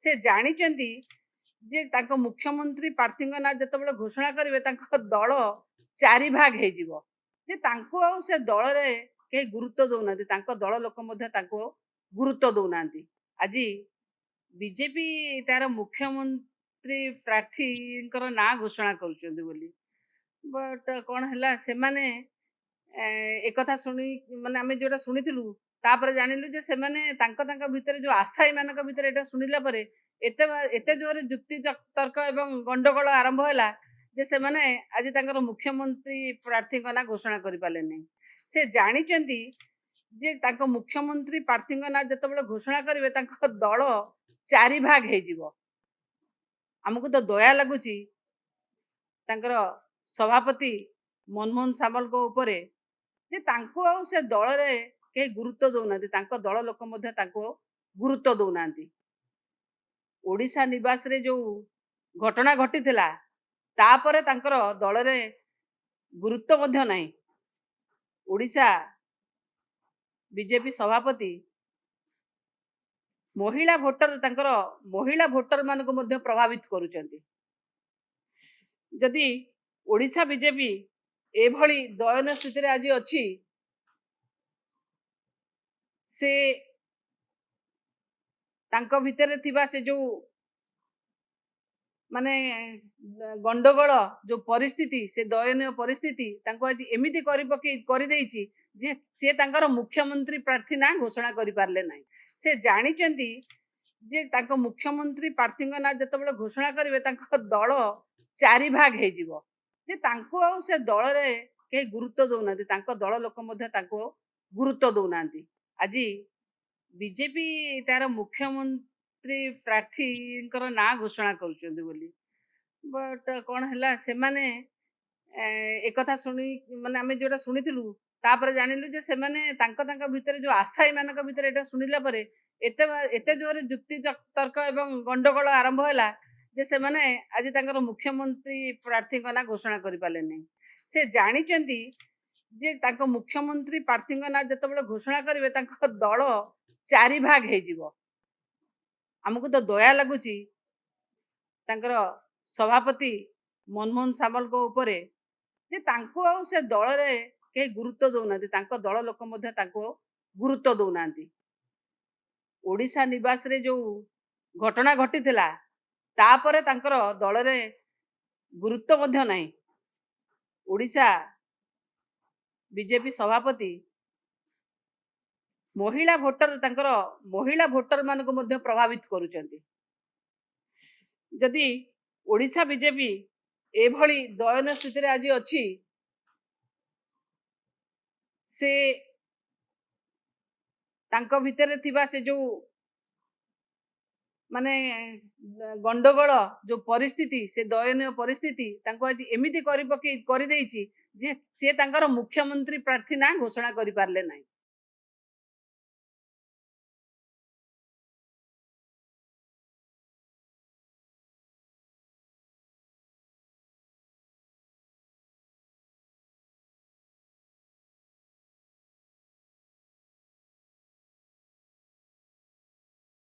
से जानिचंती जे तांको मुख्यमंत्री प्रार्थी ना जतबेले घोषणा करेंगे दल चारि भाग हो जिवो जे तांको आ से दल रे के गुरुत्व दौना दल लोक गुरुत्व दौना आज बीजेपी तार मुख्यमंत्री प्रार्थी ना घोषणा करुँच बट कौन है से माने एक शुणी माने आम जो शुणिलु तापर जानिलु जे से माने भितर जो आशायी मानक भितर एटा शुणिला परे एते जोर जुक्ति तर्क एवं गंडगोल आरंभ है जे से माने आज तांकर मुख्यमंत्री प्रार्थी ना घोषणा करि पाले नै से जानिचंती जे तांको मुख्यमंत्री प्रार्थी ना जतबेले घोषणा करेंगे दल चारि भाग हो जिवो हमको तो दया लगुची तांकर सभापति मनमोहन सामल को ऊपरे जे तांको आ से दल रे के गुरुत्व दौना दल लोक गुरुत्व दौना ओडिशा निवास रे जो घटना घटी तापर तांकर दल रे गुरुत्व मध्य नहीं ओडिशा बीजेपी सभापति महिला भोटर मानक मध्य प्रभावित करुचंती जदि ओडिशा बीजेपी एभली दयनीय स्थिति रे आज अच्छी से तांको भितर थिबा से जो माने गंडगोल जो परिस्थिति से दयनीय परिस्थिति तांको आज एमिति करि देइछि जे से तांकर मुख्यमंत्री प्रार्थी ना घोषणा करि पारले नै से जानिचंती जे तांको मुख्यमंत्री प्रार्थी ना जतबेले घोषणा करेंगे दल चारि भाग हो जिवो जे तांको आ से दल रे के गुरुत्व दौना दल लोक गुरुत्व दौना आज बीजेपी तार मुख्यमंत्री प्रार्थी ना घोषणा करुँच बट कौन है से माने एक शुणी माने आम जो शुणिलु तापर जानिलु जे से माने भितर जो आशायी मानक भितर एटा शुणिला परे एते जोर जुक्ति तर्क एवं गंडगोल आरंभ है जे से माने आज तांकर मुख्यमंत्री प्रार्थी ना घोषणा करि पाले नै से जानिचंती जे तांको मुख्यमंत्री प्रार्थी ना जतबेले घोषणा करेंगे दल चारि भाग हो जिवो हमको तो दया लगुची तांकर सभापति मनमोहन सामल को ऊपरे जे तांको आ से दल रे के गुरुत्व दौना दल लोक गुरुत्व दौना ओडिशा निवास रे जो घटना घटी तापर तांकर दल रे गुरुत्व मध्य नहीं ओडिशा बीजेपी सभापति महिला भोटर मानक मध्य प्रभावित करुचंती जदि ओडिशा बीजेपी एभली दयनीय स्थिति रे आज अच्छी से तांको भितर थिबा से जो माने गंडगोल जो परिस्थिति से दयनीय परिस्थिति तांको आज एमिति करि देइछि जे से तांकर मुख्यमंत्री प्रार्थी ना घोषणा करि पारले नै।